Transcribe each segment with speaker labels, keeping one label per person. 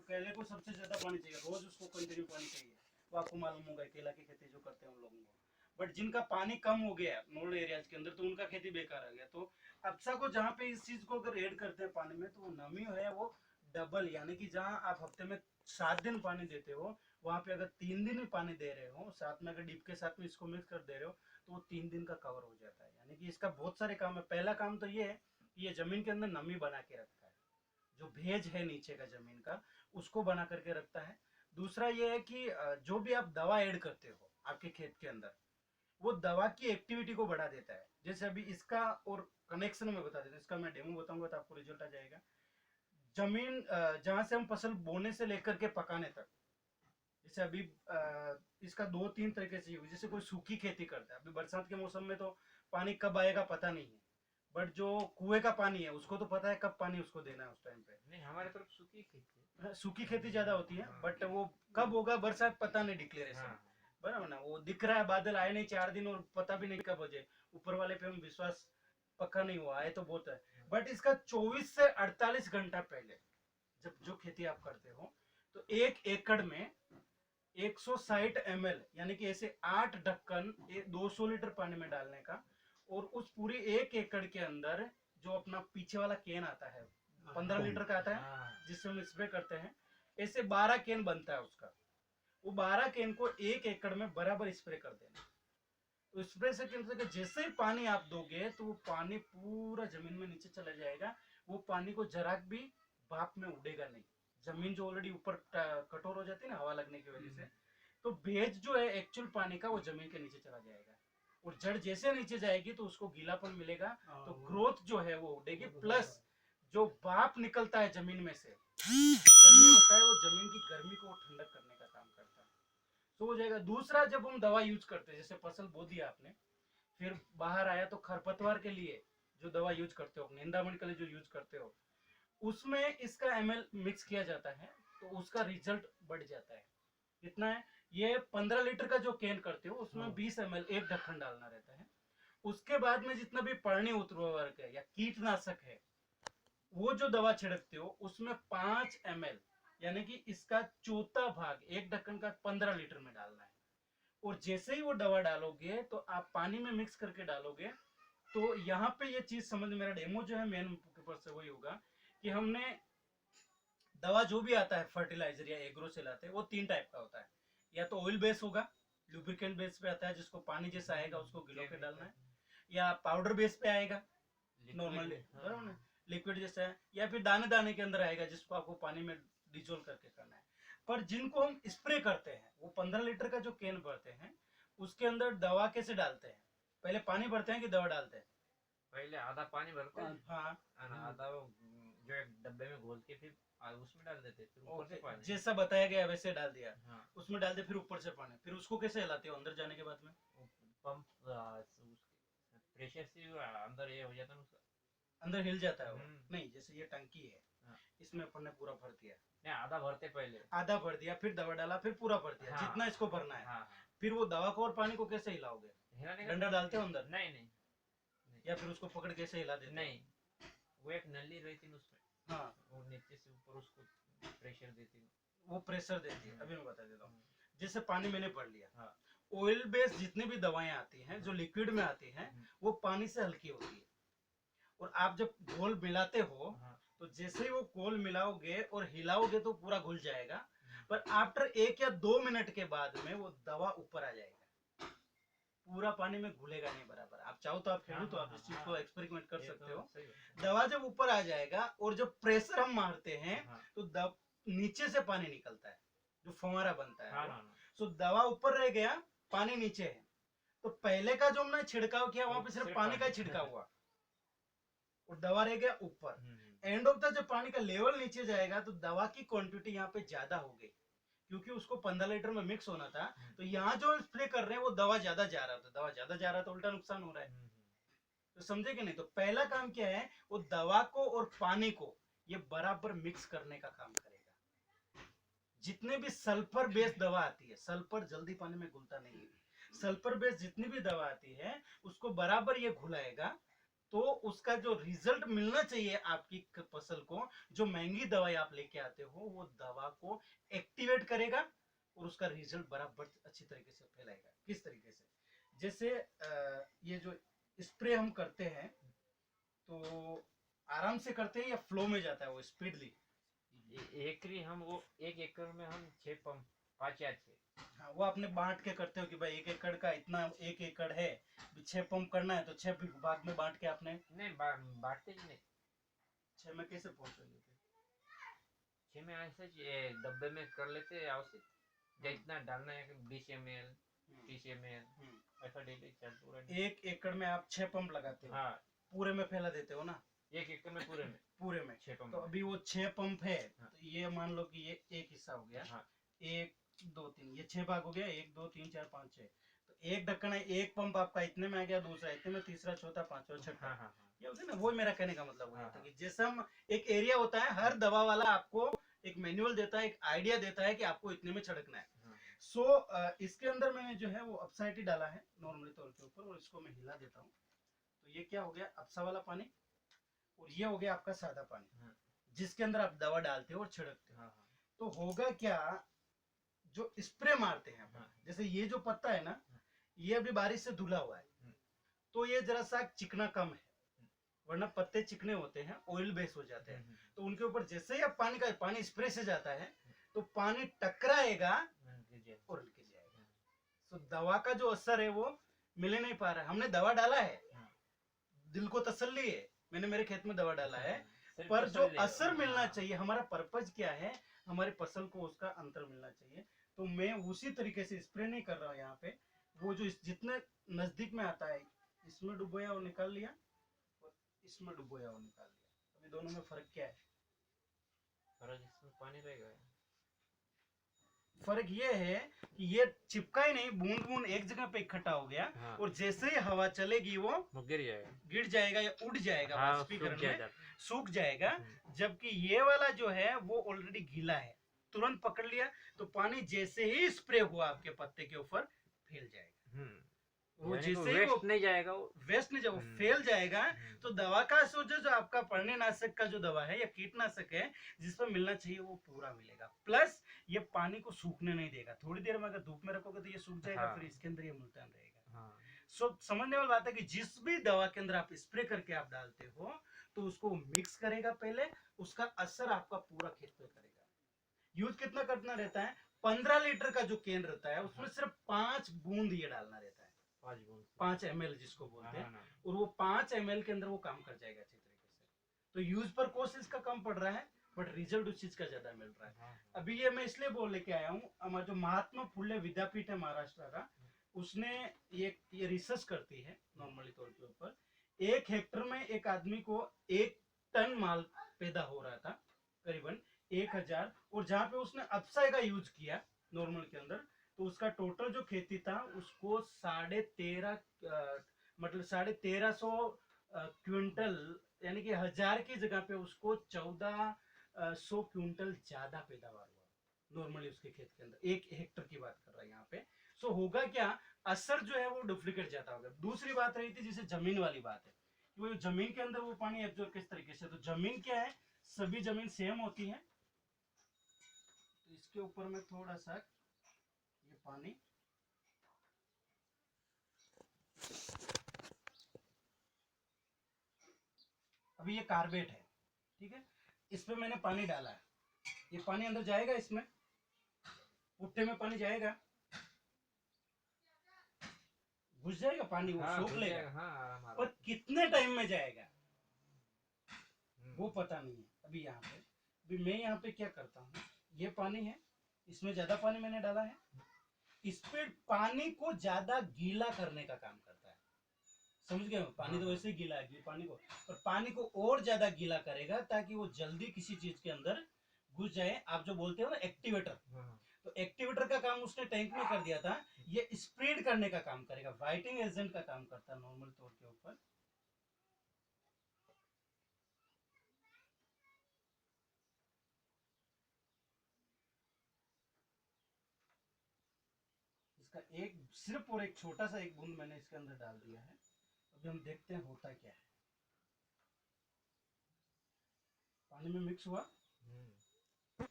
Speaker 1: केले को सबसे ज्यादा पानी चाहिए, रोज उसको कंटिन्यू पानी चाहिए। वो आपको मालूम होगा केला की खेती जो करते हैं उन लोगों को। बट जिनका पानी कम हो गया नोड एरियाज के अंदर, तो उनका खेती बेकार आ गया। तो अक्सा को जहाँ पे इस चीज को अगर ऐड करते हैं पानी में, तो वो नमी है वो डबल, यानी कि जहाँ आप हफ्ते में 7 दिन पानी देते हो, वहां पे अगर 3 दिन ही पानी दे रहे हो, साथ में अगर डिप के साथ में इसको मिक्स कर दे रहे हो, तो वो 3 दिन का कवर हो जाता है। यानी कि इसका बहुत सारे काम है। पहला काम तो ये है कि ये जमीन के अंदर नमी बना के रखता है, जो भेज है नीचे का जमीन का, उसको बना करके रखता है। दूसरा ये है कि जो भी आप दवा ऐड करते हो आपके खेत के अंदर, वो दवा की एक्टिविटी को बढ़ा देता है। जैसे अभी इसका और कनेक्शन में बता देता हूँ, इसका मैं डेमो बताऊंगा तो आपको रिजल्ट आ जाएगा। जमीन जहां से हम फसल बोने से लेकर के पकाने तक, जैसे अभी इसका 2-3 तरीके से यूज। जैसे कोई सूखी खेती करता है, अभी बरसात के मौसम में तो पानी कब आएगा पता नहीं है, बट जो कुएं का पानी है उसको तो पता है कब पानी उसको देना है उस टाइम पे।
Speaker 2: नहीं, हमारे तरफ सूखी खेती है।
Speaker 1: सूखी खेती ज्यादा होती है, बट वो कब होगा बरसात पता नहीं, डिक्लेरेशन बराबर ना। वो दिख रहा है बादल आए नहीं 4 दिन और पता भी नहीं कब हो जाए, ऊपर वाले पे हम विश्वास पक्का नहीं हुआ है तो बहुत है। बट इसका 24 से 48 घंटा पहले जब जो खेती आप करते हो, तो 1 एकड़ में 160 ml, यानी कि ऐसे 8 ढक्कन 200 लीटर पानी में डालने का, और उस पूरी 1 एकड़ के अंदर जो अपना पीछे वाला केन आता है 15 लीटर का आता है जिससे हम स्प्रे करते हैं, ऐसे 12 केन बनता है उसका। वो 12 केन को 1 एकड़ में बराबर स्प्रे कर देना। तो स्प्रे से क्या होता है, जैसे ही पानी आप दोगे तो वो पानी पूरा जमीन में नीचे चला जाएगा। वो पानी को जराक भी भाप में उड़ेगा नहीं। जमीन जो ऑलरेडी ऊपर कठोर हो जाती है ना हवा लगने की वजह से, तो भेज जो है एक्चुअल पानी का वो जमीन के नीचे चला जाएगा, और जड़ जैसे नीचे जाएगी तो उसको गीलापन मिलेगा, तो ग्रोथ जो है वो उड़ेगी। प्लस जो भाप निकलता है जमीन में से, गर्मी होता है, वो जमीन की गर्मी को ठंडक करने का काम करता है, तो हो जाएगा। दूसरा, जब हम दवा यूज करते हैं, जैसे फसल बो दिया आपने, फिर बाहर आया तो खरपतवार के लिए जो दवा यूज करते हो, निंदामण के लिए जो यूज करते हो, उसमें इसका ml मिक्स किया जाता है, तो उसका रिजल्ट बढ़ जाता है। कितना है, ये 15 लीटर का जो कैन करते हो उसमें 20 ml एक ढक्कन डालना रहता है। उसके बाद में जितना भी पर्णी उर्वरक है या कीटनाशक है, वो जो दवा छिड़कते हो उसमें 5 ml, यानी कि इसका चौथा भाग एक ढक्कन का 15 लीटर में डालना है। और जैसे ही वो दवा डालोगे तो आप पानी में मिक्स करके डालोगे। तो यहाँ पे ये चीज समझ, मेरा डेमो जो है मेन ऊपर से वही होगा कि हमने दवा जो भी आता है फर्टिलाइजर या एग्रो से लाते हैं, वो 3 टाइप का होता है। या तो ऑयल बेस होगा, लुब्रिकेंट बेस पे आता है जिसको पानी जैसा आएगा उसको गिलो के डालना है, या पाउडर बेस पे आएगा नॉर्मली लिक्विड जैसा है, या फिर दाने दाने के अंदर आएगा जिसको आपको पानी में डिजोल्व करके करना है। पर जिनको हम स्प्रे करते हैं, वो 15 लीटर का जो कैन भरते हैं उसके अंदर दवा कैसे डालते हैं, पहले पानी भरते हैं कि दवा डालते हैं?
Speaker 2: पहले आधा पानी भरते हैं,
Speaker 1: हाँ,
Speaker 2: आधा जो एक डब्बे में घोल के फिर उसमें डाल देते, फिर ऊपर से पानी
Speaker 1: जैसा बताया गया वैसे डाल दिया।
Speaker 2: हाँ।
Speaker 1: उसमें डाल दे, फिर ऊपर से पानी, फिर उसको कैसे हिलाते हो अंदर जाने के बाद में?
Speaker 2: पंप प्रेशर से अंदर ये हो जाता है उसका,
Speaker 1: अंदर हिल जाता है वो। नहीं, जैसे ये टंकी है, इसमें अपन ने पूरा भर दिया,
Speaker 2: नहीं आधा भरते, पहले
Speaker 1: आधा भर दिया, फिर दवा डाला, फिर पूरा भर दिया, जितना इसको भरना है। फिर वो दवा को और पानी को कैसे हिलाओगे? डंडा डालते हो अंदर?
Speaker 2: नहीं नहीं,
Speaker 1: या फिर उसको पकड़ कैसे हिला देते?
Speaker 2: नहीं, वो एक नली रहती है उसमें,
Speaker 1: हाँ,
Speaker 2: वो नीचे से ऊपर उसको प्रेशर देती है,
Speaker 1: वो प्रेशर देती है। अभी मैं बता देता हूँ। जैसे पानी मैंने भर लिया, ऑयल बेस्ड जितनी भी दवाएं आती हैं जो लिक्विड में आती हैं, वो पानी से हल्की होती है। और आप जब घोल मिलाते हो, तो जैसे ही वो घोल मिलाओगे और हिलाओगे तो पूरा घुल जाएगा, पर आफ्टर 1 या 2 मिनट के बाद में वो दवा ऊपर आ जाएगा, पूरा पानी में घुलेगा नहीं बराबर। आप चाहो तो आप खेलो, तो आप इस चीज को एक्सपेरिमेंट कर सकते हो। दवा जब ऊपर आ जाएगा और जब प्रेशर हम मारते हैं, तो नीचे से पानी निकलता है, जो फंवारा बनता है। तो दवा ऊपर रह गया, पानी नीचे है, तो पहले का जो हमने छिड़काव किया वहां पे सिर्फ पानी का छिड़काव हुआ और दवा रह गया ऊपर। एंड ऑफ द जब पानी का लेवल नीचे जाएगा तो दवा की क्वांटिटी यहाँ पे ज्यादा हो गई, क्योंकि उसको 15 लीटर में मिक्स होना था। तो यहाँ जो स्प्रे कर रहे हैं वो दवा ज्यादा जा रहा था, दवा ज्यादा जा रहा था, उल्टा नुकसान हो रहा है। तो समझे कि नहीं? तो पहला काम क्या है, वो दवा को और पानी को ये बराबर मिक्स करने का काम करेगा। जितने भी सल्फर बेस्ड दवा आती है, सल्फर जल्दी पानी में घुलता नहीं है, सल्फर बेस्ड जितनी भी दवा आती है उसको बराबर ये घुलाएगा, तो उसका जो रिजल्ट मिलना चाहिए आपकी फसल को, जो महंगी दवाई आप लेके आते हो, वो दवा को एक्टिवेट करेगा और उसका रिजल्ट बराबर अच्छी तरीके से फैलाएगा। किस तरीके से? जैसे ये जो स्प्रे हम करते हैं तो आराम से करते हैं या फ्लो में जाता है वो स्पीडली?
Speaker 2: एकरी हम वो 1 एकड़ में हम 6 पंप 5 या 6।
Speaker 1: हाँ, वो आपने बांट के करते हो कि भाई 1 एकड़ का इतना 1 एकड़ है, 6 पंप करना है तो 6 भाग में बांट के आपने।
Speaker 2: नहीं बांटते ही नहीं।
Speaker 1: 6 में कैसे पहुंचोगे फिर?
Speaker 2: 6 में ऐसे डब्बे में कर लेते हैं आवश्यक जितना डालना है 20 ml 30 ml ऐसा डेली चलता रहे।
Speaker 1: 1 एकड़ में आप 6 पंप लगाते हो?
Speaker 2: हाँ
Speaker 1: पूरे में फैला देते हो ना?
Speaker 2: 1 एकड़ में पूरे में
Speaker 1: पूरे में
Speaker 2: 6 पंप।
Speaker 1: तो अभी वो 6 पंप है।
Speaker 2: हाँ।
Speaker 1: तो ये मान लो कि ये एक हिस्सा हो गया।
Speaker 2: हाँ
Speaker 1: 1 2 3, ये 6 भाग हो गया। 1 2 3 4 5 6। तो एक ढक्कन है, एक पंप आपका इतने में आ गया, दूसरा इतने में, तीसरा चौथा पांचवा छठा।
Speaker 2: हाँ हाँ हाँ
Speaker 1: ये होता है ना, वो मेरा कहने का मतलब वो
Speaker 2: हाँ,
Speaker 1: था
Speaker 2: हाँ।
Speaker 1: कि जैसे हम एक एरिया होता है, हर दवा वाला आपको एक मैनुअल देता है, एक आइडिया देता है कि आपको इतने में छिड़कना है।
Speaker 2: हाँ।
Speaker 1: सो इसके अंदर मैंने जो है वो अपसाइड ही डाला है नॉर्मली तौर के ऊपर, और इसको मैं हिला देता हूँ। तो ये क्या हो गया, अपसा वाला पानी, और ये हो गया आपका सादा पानी,
Speaker 2: हाँ।
Speaker 1: जिसके अंदर आप दवा डालते हो और छिड़कते हो।
Speaker 2: हाँ, हाँ।
Speaker 1: तो होगा क्या, जो स्प्रे मारते हैं अपन,
Speaker 2: हाँ।
Speaker 1: जैसे ये जो पत्ता है ना, ये अभी बारिश से धुला हुआ है, तो ये जरा सा चिकना कम है, वरना पत्ते चिकने होते हैं, ऑयल बेस हो जाते हैं। तो उनके ऊपर जैसे ही आप पानी स्प्रे से जाता है तो पानी टकराएगा और लीकेज जाएगा। तो दवा का जो असर है वो मिल ही नहीं पा रहा है। हमने दवा डाला है, दिल को तसल्ली है, मैंने मेरे खेत में दवा डाला है, पर जो असर मिलना चाहिए, हमारा पर्पज क्या है, हमारी फसल को उसका अंतर मिलना चाहिए। तो मैं उसी तरीके से स्प्रे नहीं कर रहा हूँ यहाँ पे। वो जो जितने नजदीक में आता है, इसमें डुबोया वो निकाल लिया और इसमें डुबोया वो निकाल लिया। अभी दोनों में फर्क क्या है?
Speaker 2: फर्क इसमें पानी रहेगा।
Speaker 1: फर्क ये है कि ये चिपका ही नहीं, बूंद बूंद एक जगह पे इकट्ठा हो गया।
Speaker 2: हाँ।
Speaker 1: और जैसे ही हवा चलेगी वो गिर जाएगा या उड़ जाएगा,
Speaker 2: हाँ,
Speaker 1: वाष्पीकरण में सूख जाएगा। जबकि ये वाला जो है वो ऑलरेडी गीला है, तुरंत पकड़ लिया तो पानी जैसे ही स्प्रे हुआ आपके पत्ते के ऊपर फैल जाएगा। वो जैसे ही वो
Speaker 2: नहीं जाएगा, वो
Speaker 1: वेस्ट नहीं जाएगा, वो फैल जाएगा। तो दवा का सोचो, जो आपका पर्णनाशक का जो दवा है या कीटनाशक है जिस पर मिलना चाहिए वो पूरा मिलेगा। प्लस ये पानी को सूखने नहीं देगा। थोड़ी देर में अगर धूप में रखोगे तो ये सूख जाएगा।
Speaker 2: हाँ।
Speaker 1: फिर इसके अंदर ये मुल्तान रहेगा।
Speaker 2: हाँ।
Speaker 1: सो समझने वाली बात है कि जिस भी दवा के अंदर आप स्प्रे करके आप डालते हो तो उसको मिक्स करेगा पहले, उसका असर आपका पूरा खेत पे करेगा। यूज कितना करना रहता है? 15 लीटर का जो केन रहता है उसमें सिर्फ 5 बूंद ये डालना रहता है, 5 ml जिसको बोलते हैं। और वो 5 ml के अंदर वो काम कर जाएगा अच्छी तरीके से। तो यूज पर कॉस्ट इसका कम पड़ रहा है, बट रिजल्ट उस चीज का ज्यादा मिल रहा है। अभी ये मैं इसलिए बोल लेके आया हूँ, हमारा जो महात्मा फुले विद्यापीठ है महाराष्ट्र का, उसने ये रिसर्च करती है नॉर्मली तौर के ऊपर। 1 हेक्टर में एक आदमी को 1 टन माल पैदा हो रहा था, करीबन 1000। और जहाँ पे उसने अपसाई का यूज किया नॉर्मल के अंदर, तो उसका टोटल जो खेती था उसको 13.5 मतलब 1350 क्विंटल, यानी कि 1000 की जगह पे उसको 1400 क्विंटल ज्यादा पैदावार हुआ नॉर्मली उसके खेत के अंदर। 1 हेक्टर की बात कर रहा है यहाँ पे। सो होगा क्या, असर जो है वो डुप्लीकेट ज्यादा होगा। दूसरी बात रही थी जैसे जमीन वाली बात है, वो जमीन के अंदर वो पानी एब्जॉर्ब किस तरीके से। तो जमीन क्या है, सभी जमीन सेम होती है। तो इसके ऊपर में थोड़ा सा ये पानी, अभी ये कार्बेट है, ठीक है, इस पे मैंने पानी डाला है। ये पानी अंदर जाएगा, इसमें पुट्ठे में पानी जाएगा, घुस जाएगा पानी, वो सोख लेगा।
Speaker 2: हाँ,
Speaker 1: और कितने टाइम में जाएगा वो पता नहीं है। अभी यहाँ पे, अभी मैं यहाँ पे क्या करता हूँ, ये पानी है, इसमें ज्यादा पानी मैंने डाला है, इस पे पानी को ज्यादा गीला करने का काम करता है। समझ गए? पानी तो वैसे ही गीला है पानी को, और पानी को और ज्यादा गीला करेगा ताकि वो जल्दी किसी चीज के अंदर घुस जाए। आप जो बोलते हो ना एक्टिवेटर, तो एक्टिवेटर का काम उसने टैंक में कर दिया था, ये स्प्रेड करने का काम करेगा, वाइटिंग एजेंट का काम करता है नॉर्मल तौर के ऊपर। इसका एक सिर्फ और एक छोटा सा एक बूंद मैंने इसके अंदर डाल दिया है। अभी हम देखते हैं होता क्या है। पानी में मिक्स हुआ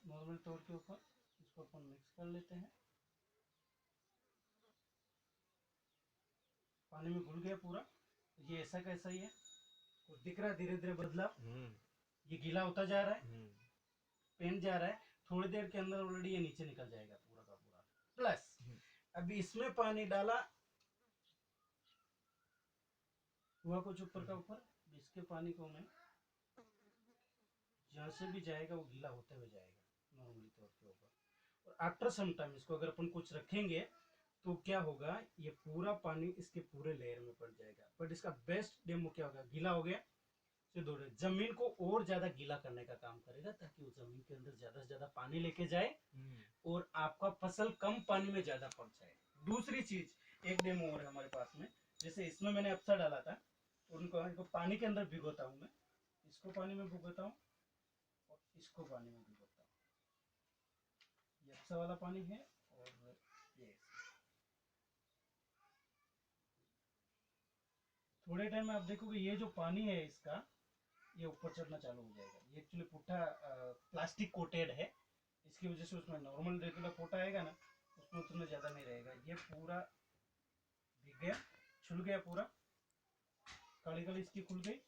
Speaker 1: नॉर्मल तौर के ऊपर, इसको अपन मिक्स कर लेते हैं। पानी में घुल गया पूरा, ये ऐसा कैसा ही है, तो दिख रहा है धीरे धीरे बदलाव, ये गीला होता जा रहा है, पेंट जा रहा है, थोड़ी देर के अंदर ऑलरेडी ये नीचे निकल जाएगा पूरा का पूरा। प्लस अभी इसमें पानी डाला हुआ कुछ ऊपर का ऊपर, इसके पानी को मैं जहाँ से भी जाएगा वो गीला होते हुए जाएगा नॉर्मली तौर के ऊपर। और आफ्टर सम टाइम इसको अगर अपन कुछ रखेंगे तो क्या होगा, ये पूरा पानी इसके पूरे लेयर में पड़ जाएगा। बट इसका बेस्ट डेमो क्या होगा, गीला हो गया तो जमीन को और ज्यादा गीला करने का काम करेगा, ताकि वो जमीन के अंदर ज्यादा से ज्यादा पानी लेके जाए और आपका फसल कम पानी में ज्यादा पक जाए। दूसरी चीज, एक डेमो और है हमारे पास में, जैसे इसमें मैंने अपसा डाला था, उनको पानी के अंदर भिगोता हूँ मैं, इसको पानी में भिगोता हूँ और इसको पानी में भिगोता हूँ। ये अपसा वाला पानी है और ये थोड़े टाइम में आप देखोगे ये जो पानी है इसका, ये ऊपर चढ़ना चालू हो जाएगा। ये एक्चुअली पुट्ठा प्लास्टिक कोटेड है, इसकी वजह से उसमें नॉर्मल रेगुलर पोटा आएगा ना, उसमें उतना ज़्यादा नहीं रहेगा। ये पूरा भीग गया, छुल गया पूरा, काली काली इसकी खुल गई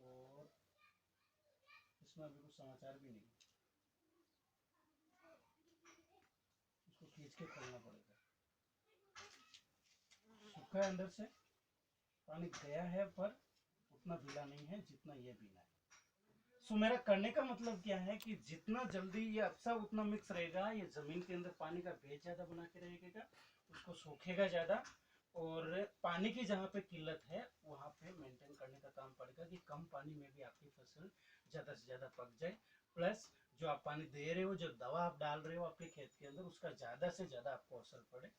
Speaker 1: और इसमें अभी कुछ समाचार भी नहीं, इसको खींच के खोलना पड़ेगा। सूखा है अंदर से, पानी गया है पर उतना गीला नहीं है जितना ये गीला है। सो मेरा करने का मतलब क्या है कि जितना जल्दी ये अपसा उतना मिक्स रहेगा, ये जमीन के अंदर पानी का भेद ज्यादा बना के रहेगा, उसको सूखेगा ज्यादा, और पानी की जहाँ पे किल्लत है वहाँ पे मेंटेन करने का काम पड़ेगा कि कम पानी में भी आपकी फसल ज्यादा से ज्यादा पक जाए। प्लस जो आप पानी दे रहे हो, जो दवा आप डाल रहे हो आपके खेत के अंदर, उसका ज्यादा से ज्यादा आपको असर पड़े।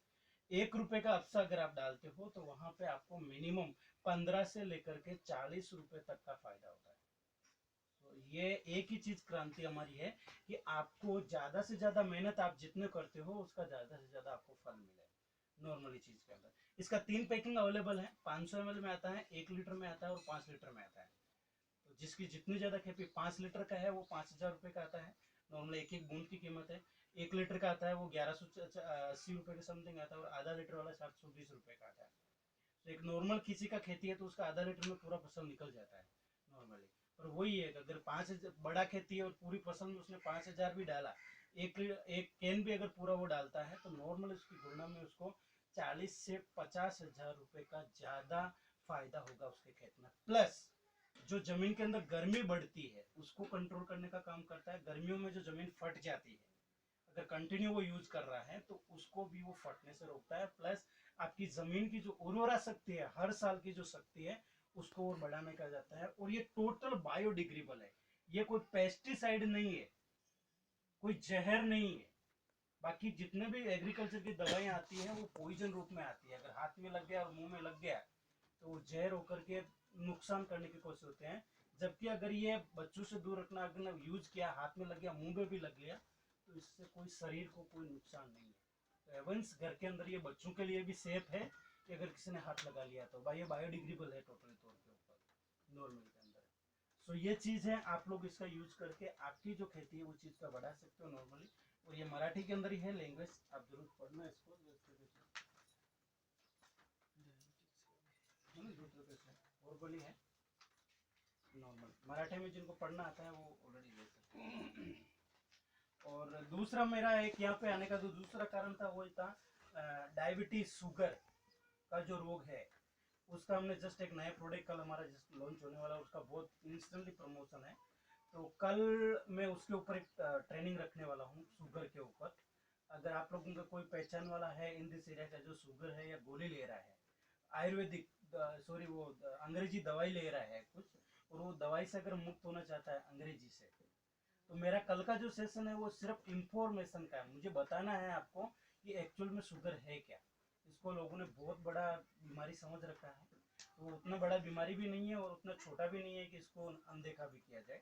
Speaker 1: 1 रुपए का अपसा अगर आप डालते हो तो वहां पे आपको मिनिमम 15 से लेकर के 40 रुपए तक का फायदा होता है। तो ये एक ही चीज क्रांति हमारी है कि आपको ज्यादा से ज्यादा मेहनत आप जितने करते हो उसका ज्यादा से ज्यादा आपको फल मिले नॉर्मली चीज के अंदर। इसका 3 पैकिंग अवेलेबल है, 500 ml में आता है, 1 लीटर में आता है और 5 लीटर में आता है। तो जिसकी जितनी ज्यादा खेती 5 लीटर का है वो 5000 रुपए का आता है, नॉर्मली एक एक बूंद की कीमत है। 1 लीटर का आता है वो 1180 रुपए के समथिंग आता है, और आधा लीटर वाला 720 रुपए का आता है। तो एक नॉर्मल किसी का खेती है तो उसका आधा लीटर में पूरा फसल निकल जाता है नॉर्मली। और वही है, अगर 5 बड़ा खेती है और पूरी फसल में उसने 5000 भी डाला, एक कैन भी अगर पूरा वो डालता है, तो नॉर्मल उसकी गुणा में उसको 40 से 50 हजार रुपए का ज्यादा फायदा होगा उसके खेत में। प्लस जो जमीन के अंदर गर्मी बढ़ती है उसको कंट्रोल करने का काम करता है। गर्मियों में जो जमीन फट जाती है, अगर कंटिन्यू वो यूज कर रहा है तो उसको भी वो फटने से रोकता है। प्लस आपकी जमीन की जो उर्वरा शक्ति है, हर साल की जो शक्ति है, उसको और बढ़ाने का जाता है। और ये टोटल बायोडिग्रेडेबल है, ये कोई पेस्टिसाइड नहीं है, कोई जहर नहीं है। बाकी जितने भी एग्रीकल्चर की दवाइयाँ आती हैं वो पॉइजन रूप में आती है, अगर हाथ में लग गया और मुंह में लग गया तो वो जहर होकर के नुकसान करने की कोशिश होते हैं। जबकि अगर ये बच्चों से दूर रखना, अगर यूज किया, हाथ में लग गया, मुंह में भी लग गया, तो इससे कोई शरीर को कोई नुकसान नहीं है। तो एवंस घर के अंदर ये बच्चों के लिए भी सेफ है कि अगर किसी ने हाथ लगा लिया तो भाई ये बायोडिग्रेडेबल है टोटली तौर के ऊपर नॉर्मल के अंदर। सो ये चीज़ है, आप लोग इसका यूज करके आपकी जो खेती है वो चीज़ का बढ़ा सकते हो नॉर्मली। और ये मराठी के अंदर ही है लैंग्वेज, आप जरूर पढ़ना इसको। और बोली है नॉर्मल मराठी में, जिनको पढ़ना आता है वो ऑलरेडी ले सकते हैं। और दूसरा मेरा एक यहाँ पे आने का जो दूसरा कारण था वो था डायबिटीज, शुगर का जो रोग है उसका हमने जस्ट एक नया प्रोडक्ट कल हमारा जस्ट लॉन्च होने वाला, उसका बहुत इंस्टेंटली प्रमोशन है। तो कल मैं उसके ऊपर एक ट्रेनिंग रखने वाला हूँ शुगर के ऊपर। अगर आप लोगों का कोई पहचान वाला है इन दिस एरिया का जो शुगर है या गोली ले रहा है, आयुर्वेदिक सॉरी वो अंग्रेजी दवाई ले रहा है कुछ, और वो दवाई से अगर मुक्त होना चाहता है अंग्रेजी से, तो मेरा कल का जो सेशन है वो सिर्फ इंफॉर्मेशन का है। मुझे बताना है आपको कि एक्चुअल में शुगर है क्या। इसको लोगों ने बहुत बड़ा बीमारी समझ रखा है, तो उतना बड़ा बीमारी भी नहीं है और उतना छोटा भी नहीं है कि इसको अनदेखा भी किया जाए।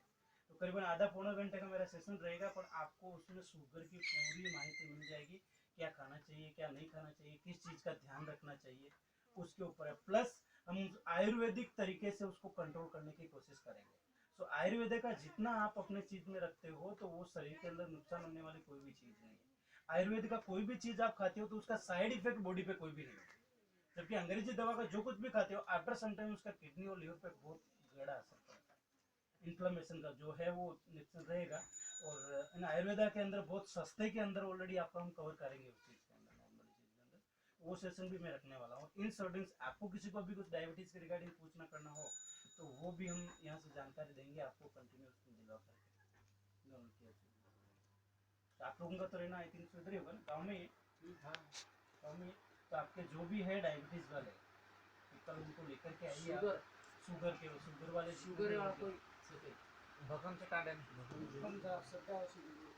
Speaker 1: तो करीबन आधा पौना घंटे का मेरा सेशन रहेगा, पर आपको उसमें शुगर की पूरी माहिती मिल जाएगी, क्या खाना चाहिए, क्या नहीं खाना चाहिए, किस चीज़ का ध्यान रखना चाहिए, उसके ऊपर है। प्लस हम आयुर्वेदिक तरीके से उसको कंट्रोल करने की कोशिश करेंगे। सो आयुर्वेद का जितना आप अपने चीज में रखते हो तो वो शरीर के अंदर नुकसान होने वाली कोई भी चीज नहीं है। आयुर्वेद का कोई भी चीज आप खाते हो तो उसका साइड इफेक्ट बॉडी पे कोई भी नहीं होता, जबकि अंग्रेजी दवा का जो कुछ भी खाते हो आफ्टर सम टाइम उसका किडनी और लिवर पे बहुत गहरा असर पड़ता है। इन्फ्लेमेशन का जो है वो निश्चित रहेगा। और इन आयुर्वेदा के अंदर बहुत सस्ते के अंदर ऑलरेडी आपको हम कवर करेंगे उस चीज के अंदर, नॉर्मल चीज के अंदर वो सेशन भी मैं रखने वाला हूँ। इन सर्टिंग्स आपको किसी को भी कुछ डायबिटीज के रिगार्डिंग पूछना करना हो तो वो भी हम यहाँ से जानकारी देंगे आपको कंटिन्यूस दिलवा करके दोनों की अच्छी। तो आप लोगों का तो रहना आई थिंक इधर ही होगा ना, गाँव में ही। हाँ गाँव में। तो आपके जो भी है डायबिटीज वाले तो कल उनको लेकर के आइए आप। शुगर के शुगर वाले
Speaker 3: शुगर वाला कोई
Speaker 2: भकम से काढेल
Speaker 3: समजा सध्या